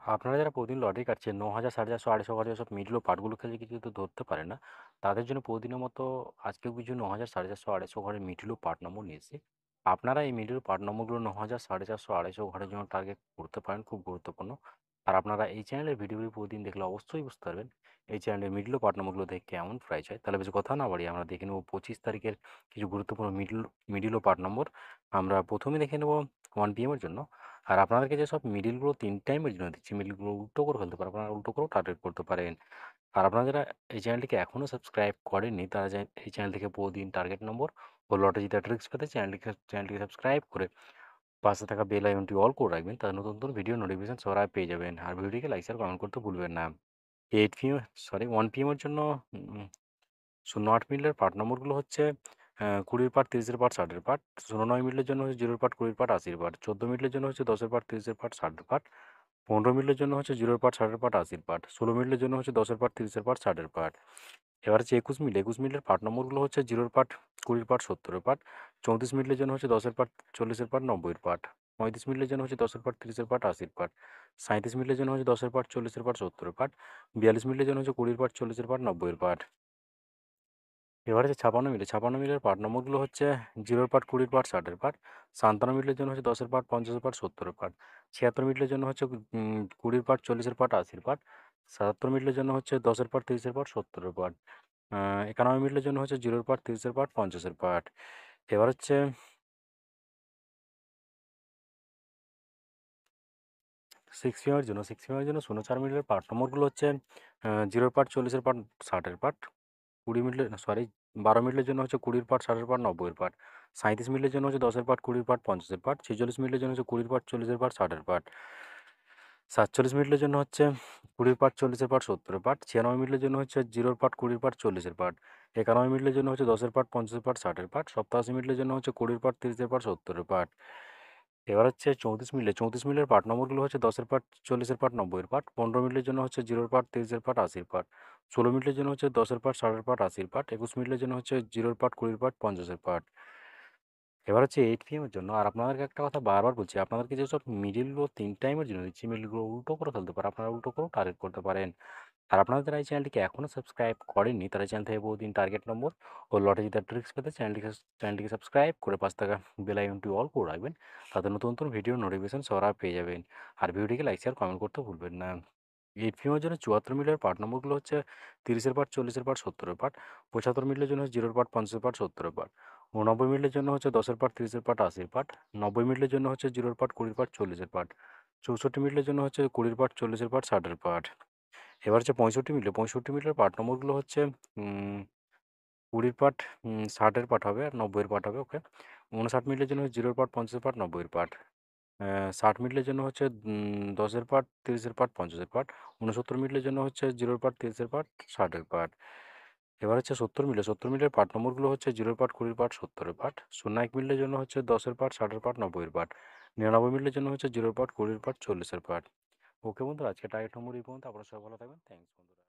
আপনারা যারা প্রতিদিন লটারি কাটছেন ৯,০০০, ৪,৫০০, ৪,৫০০ সব মিডল ও পার্টগুলো খেলে কিছু তো ধরতে পারে না। তাদের জন্য প্রতিদিনের মতো আজকেও কিছু ৯,০০০, ৪,৫০০, ২৫০ ঘরের মিডল ও পার্ট নম্বর নিয়ে এসেছি। আপনারা এই মিডল ও পার্ট নম্বরগুলো ৯,০০০, ৪,৫০০, ২৫০ ঘরের জন্য টার্গেট করতে পারেন, খুব গুরুত্বপূর্ণ। আর আপনারা এই চ্যানেলের ভিডিওগুলি প্রতিদিন দেখলে অবশ্যই বুঝতে পারবেন এই চ্যানেলের মিডল ও পার্ট নম্বরগুলো দেখে কেমন প্রাইস হয়। তাহলে বেশি কথা না বাড়িয়ে আমরা দেখে নেব ২৫ তারিখের কিছু গুরুত্বপূর্ণ মিডল ও পার্ট নম্বর। আমরা প্রথমে দেখে নেব 1 PM এর জন্য। আর আপনাদেরকে যেসব মিডিলগুলো ৩ টাইমের জন্য দিচ্ছি, মিডিলগুলো উল্টো করে ফেলতে পারেন, আপনারা উল্টো করেও টার্গেট করতে পারেন। আর আপনারা যারা এই চ্যানেলটিকে এখনও সাবস্ক্রাইব করেননি, তারা এই চ্যানেল থেকে প্রতিদিন টার্গেট নম্বর ও লটারি জেতার ট্রিক্স পেতে চ্যানেলটিকে সাবস্ক্রাইব করে পাশে থাকা বেল আইকনটি অল করে রাখবেন। তাহলে নতুন নতুন ভিডিও নোটিফিকেশন সবার আগে পেয়ে যাবেন। আর ভিডিওটিকে লাইক শেয়ার কমেন্ট করতে ভুলবেন না। 1 PM এর জন্য ০৮ মিডলের পার্ট নম্বরগুলো হচ্ছে ২০ পার্ট, ৩০ পার্ট, ৬০ পার্ট। ০৯ মিডলের জন্য হচ্ছে 0 পার্ট, 20 পার্ট, 80 পার্ট। ১৪ মিডলের জন্য হচ্ছে 10 পার্ট, 30 পার্ট, 60 পার্ট। ১৫ মিডলের জন্য হচ্ছে 0 পার্ট, 60 পার্ট, 80 পার্ট। ১৬ মিডলের জন্য হচ্ছে 10 পার্ট, 30 পার্ট, 60 পার্ট। এবার হচ্ছে ২১ মিডলের পার্ট নম্বরগুলো হচ্ছে 0 পার্ট, 20 পার্ট, 70 পার্ট। ৩৪ মিডলের জন্য হচ্ছে 10 পার্ট, 40 পার্ট, 90 পার্ট। ৩৫ মিডলের জন্য হচ্ছে 10 পার্ট, 30 পার্ট, 80 পার্ট। ৩৭ মিডলের জন্য হচ্ছে 10 পার্ট, 40 পার্ট, 70 পার্ট। ৪২ মিডলের জন্য হচ্ছে 20 পার্ট, 40 পার্ট, 90 পার্ট। এবার হচ্ছে ৫৬ মিলের পার্ট নম্বরগুলো হচ্ছে 0 পার্ট, 20 পার্ট, 60 পার্ট। ৫৭ মিডলের জন্য হচ্ছে 10 পার্ট, 50 পার্ট, 70 পার্ট। ৭৬ মিডলের জন্য হচ্ছে 20 পার্ট, 40 পার্ট, 80 পার্ট। ৭৭ মিডলের জন্য হচ্ছে 10 পার্ট, 30 পার্ট, 70 পার্ট। ৯১ মিডলের জন্য হচ্ছে 0 পার্ট, 30 পার্ট, 50 পার্ট। এবার হচ্ছে 6 PM এর জন্য ০৪ মিডলের পার্ট নম্বরগুলো হচ্ছে 0 পার্ট, 40 পার্ট, 60 পার্ট। ২০ মিনিটের সরি ১২ মিনিটের জন্য হচ্ছে ২০ পার্ট, ৬০ পার্ট, ৯০ পার্ট। ৩৭ মিনিটের জন্য হচ্ছে ১০ পার্ট, ২০ পার্ট, ৫০ পার্ট। ৪৬ মিনিটের জন্য হচ্ছে ২০ পার্ট, ৪০ পার্ট, ৬০ পার্ট। ৪৭ মিনিটের জন্য হচ্ছে ২০ পার্ট, ৪০ পার্ট, ৭০ পার্ট। ৯৬ মিনিটের জন্য হচ্ছে 0 পার্ট, ২০ পার্ট, ৪০ পার্ট। ৯১ মিনিটের জন্য হচ্ছে ১০ পার্ট, ৫০ পার্ট, ৬০ পার্ট। ৮৭ মিনিটের জন্য হচ্ছে ২০ পার্ট, ৩০ পার্ট, ৭০ পার্ট। এবার হচ্ছে ৩৪ মিনিটের পার্ট নম্বরগুলো হচ্ছে ১০ পার্ট, ৪০ পার্ট, ৯০ পার্ট। ১৫ মিনিটের জন্য হচ্ছে 0 পার্ট, ৩০ পার্ট, ৮০ পার্ট। ১৬ মিনিটের জন্য হচ্ছে ১০ পার্ট, ৬০ পার্ট, ৮০ পার্ট। ২১ মিনিটের জন্য হচ্ছে 0 পার্ট, ২০ পার্ট, ৫০ পার্ট। এবার হচ্ছে 8 PM এর জন্য। আর আপনাদেরকে একটা কথা বারবার বলছি, আপনাদেরকে যেসব মিডিলগুলো ৩ টাইমের জন্য দিচ্ছি, মিডিলগুলো উল্টো করে ফেলতে পারে, আপনারা উল্টো করেও টার্গেট করতে পারেন। আর আপনারা যারা এই চ্যানেলটিকে এখনও সাবস্ক্রাইব করেননি, তারা এই চ্যানেল থেকে প্রতিদিন টার্গেট নম্বর ও লটারি জেতার ট্রিক্স পেতে চ্যানেলটিকে সাবস্ক্রাইব করে পাশে থাকা বেল আইকনটি অল করে রাখবেন। তাতে নতুন নতুন ভিডিও নোটিফিকেশন সবার আগে পেয়ে যাবেন। আর ভিডিওটিকে লাইক শেয়ার কমেন্ট করতে ভুলবেন না। 8 PM এর জন্য ৭৪ মিলিয়ন পার্ট নম্বরগুলো হচ্ছে ৩০ পার্ট, ৪০ পার্ট, ৭০ পার্ট। ৭৫ মিনিটের জন্য 0 পার্ট, ৫০ পার্ট, ৭০ পার্ট। ৮৯ মিনিটের জন্য হচ্ছে ১০ পার্ট, ৩০ পার্ট, ৮০ পার্ট। ৯০ মিনিটের জন্য হচ্ছে 0 পার্ট, ২০ পার্ট, ৪০ পার্ট। ৬৪ মিনিটের জন্য হচ্ছে ২০ পার্ট, ৪০ পার্ট, ৬০ পার্ট। এবার হচ্ছে ৬৫ মিনিটের পার্ট নম্বরগুলো হচ্ছে উম ২০ পার্ট, ৬০ পার্ট হবে আর ৯০ পার্ট হবে, ওকে। ৫৯ মিনিটের জন্য 0 পার্ট, ৫০ পার্ট, ৯০ পার্ট। ৬০ মিনিটের জন্য হচ্ছে ১০ পার্ট, ৩০ পার্ট, ৫০ পার্ট। ৬৯ মিনিটের জন্য হচ্ছে 0 পার্ট, ৩০ পার্ট, ৬০ পার্ট। এবার হচ্ছে ৭০ মিনিটের পার্ট নম্বরগুলো হচ্ছে 0 পার্ট, ২০ পার্ট, ৭০ পার্ট। ০১ মিনিটের জন্য হচ্ছে ১০ পার্ট, ৬০ পার্ট, ৯০ পার্ট। ৯৯ মিনিটের জন্য হচ্ছে 0 পার্ট, ২০ পার্ট, ৪০ পার্ট। ওকে বন্ধুরা, আজকে টার্গেট নম্বর এই পর্যন্ত। আপনারা সবাই ভালো থাকবেন। থ্যাংকস বন্ধুরা।